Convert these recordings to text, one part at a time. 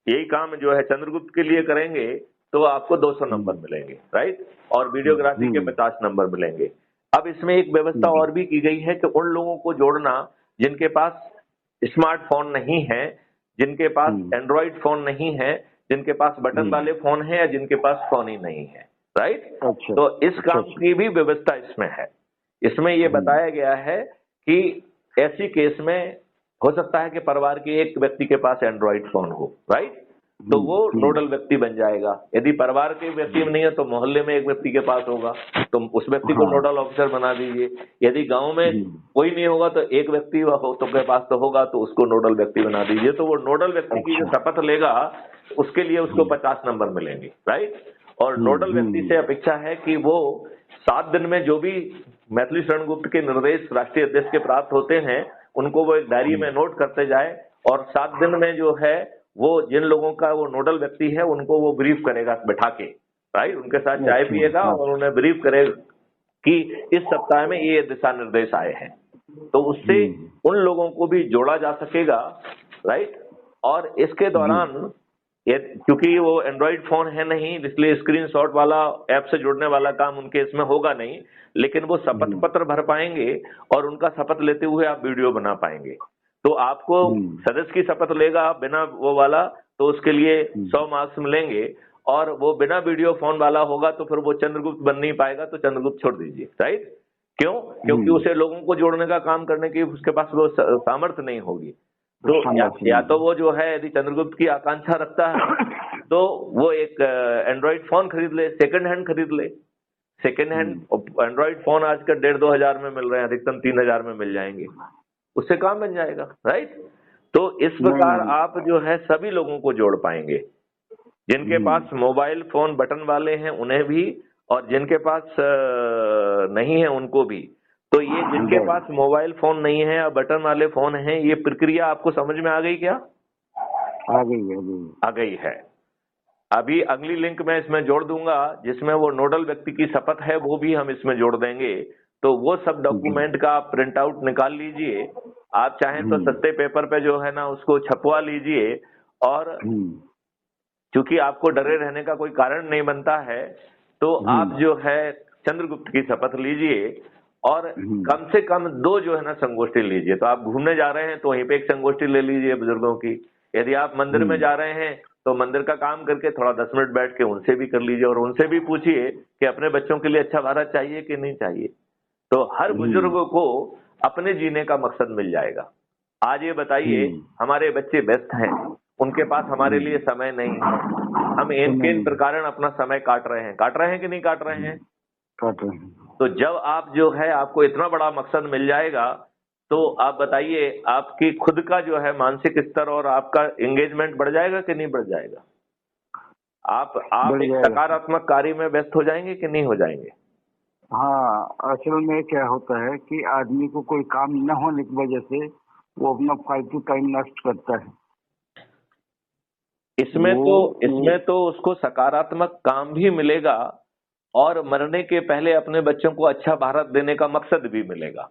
यही काम जो है चंद्रगुप्त के लिए करेंगे तो आपको 200 नंबर मिलेंगे, राइट, और वीडियोग्राफी के 50 नंबर मिलेंगे। अब इसमें एक व्यवस्था और भी की गई है कि उन लोगों को जोड़ना जिनके पास स्मार्टफोन नहीं है, जिनके पास एंड्रॉइड फोन नहीं है, जिनके पास बटन वाले फोन है या जिनके पास फोन ही नहीं है, राइट। अच्छा, तो इस काम की भी व्यवस्था इसमें है। इसमें ये बताया गया है कि ऐसी केस में हो सकता है कि परिवार के एक व्यक्ति के पास एंड्रॉइड फोन हो, राइट, तो वो नोडल व्यक्ति बन जाएगा। यदि परिवार के व्यक्ति में नहीं है तो मोहल्ले में एक व्यक्ति के पास होगा तो उस व्यक्ति को नोडल ऑफिसर बना दीजिए। यदि गांव में कोई नहीं होगा तो एक व्यक्ति हो तो के पास तो होगा तो उसको नोडल व्यक्ति बना दीजिए। तो वो नोडल व्यक्ति की जो शपथ लेगा उसके लिए उसको 50 नंबर मिलेंगे, राइट। और नोडल व्यक्ति से अपेक्षा है कि वो 7 दिन में जो भी मैथिली शरण गुप्त के निर्देश राष्ट्रीय अध्यक्ष के प्राप्त होते हैं उनको वो एक डायरी में नोट करते जाए और 7 दिन में जो है वो जिन लोगों का वो नोडल व्यक्ति है उनको वो ब्रीफ करेगा बैठा के, राइट, उनके साथ चाय पिएगा और उन्हें ब्रीफ करेगा कि इस सप्ताह में ये दिशा निर्देश आए हैं। तो उससे उन लोगों को भी जोड़ा जा सकेगा, राइट। और इसके दौरान क्योंकि वो एंड्रॉइड फोन है नहीं इसलिए स्क्रीनशॉट वाला ऐप से जुड़ने वाला काम उनके इसमें होगा नहीं, लेकिन वो शपथ पत्र भर पाएंगे और उनका शपथ लेते हुए आप वीडियो बना पाएंगे। तो आपको सदस्य की शपथ लेगा बिना वो वाला तो उसके लिए 100 मार्क्स मिलेंगे, और वो बिना वीडियो फोन वाला होगा तो फिर वो चंद्रगुप्त बन नहीं पाएगा, तो चंद्रगुप्त छोड़ दीजिए, राइट। क्यों? क्योंकि उसे लोगों को जोड़ने का काम करने की उसके पास वो सामर्थ्य नहीं होगी। तो या तो वो जो है यदि चंद्रगुप्त की आकांक्षा रखता है तो वो एक एंड्रॉइड फोन खरीद ले, सेकंड हैंड खरीद ले। सेकंड हैंड एंड्रॉइड फोन आजकल 1,500-2 हजार में मिल रहे हैं, अधिकतम 3,000 में मिल जाएंगे, उससे काम बन जाएगा, राइट। तो इस प्रकार आप जो है सभी लोगों को जोड़ पाएंगे, जिनके पास मोबाइल फोन बटन वाले हैं उन्हें भी और जिनके पास नहीं है उनको भी। तो ये जिनके पास मोबाइल फोन नहीं है या बटन वाले फोन हैं, ये प्रक्रिया आपको समझ में आ गई क्या? आ गई है। अभी अगली लिंक मैं इसमें जोड़ दूंगा जिसमें वो नोडल व्यक्ति की शपथ है वो भी हम इसमें जोड़ देंगे। तो वो सब डॉक्यूमेंट का प्रिंट आउट निकाल लीजिए, आप चाहें तो सस्ते पेपर पे जो है ना उसको छपवा लीजिए, और क्योंकि आपको डरे रहने का कोई कारण नहीं बनता है तो आप जो है चंद्रगुप्त की शपथ लीजिए और कम से कम 2 जो है ना संगोष्ठी लीजिए। तो आप घूमने जा रहे हैं तो वहीं पे एक संगोष्ठी ले लीजिए बुजुर्गों की। यदि आप मंदिर में जा रहे हैं तो मंदिर का काम करके थोड़ा 10 मिनट बैठ के उनसे भी कर लीजिए और उनसे भी पूछिए कि अपने बच्चों के लिए अच्छा भारत चाहिए कि नहीं चाहिए। तो हर बुजुर्ग को अपने जीने का मकसद मिल जाएगा। आज ये बताइए हमारे बच्चे व्यस्त हैं, उनके पास हमारे लिए समय नहीं है, हम इन प्रकार अपना समय काट रहे हैं कि नहीं काट रहे हैं? काट रहे हैं। तो जब आप जो है आपको इतना बड़ा मकसद मिल जाएगा तो आप बताइए आपकी खुद का जो है मानसिक स्तर और आपका एंगेजमेंट बढ़ जाएगा कि नहीं बढ़ जाएगा? आप एक सकारात्मक कार्य में व्यस्त हो जाएंगे कि नहीं हो जाएंगे? हाँ, असल में क्या होता है कि आदमी को कोई काम न होने की वजह से वो अपना फालतू टाइम नष्ट करता है। इसमें तो उसको सकारात्मक काम भी मिलेगा और मरने के पहले अपने बच्चों को अच्छा भारत देने का मकसद भी मिलेगा।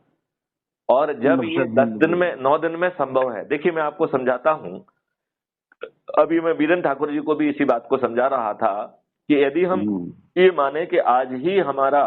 और जब ये 10 दिन में 9 दिन में संभव है, देखिए मैं आपको समझाता हूं। अभी मैं वीरेंद्र ठाकुर जी को भी इसी बात को समझा रहा था कि यदि हम ये माने कि आज ही हमारा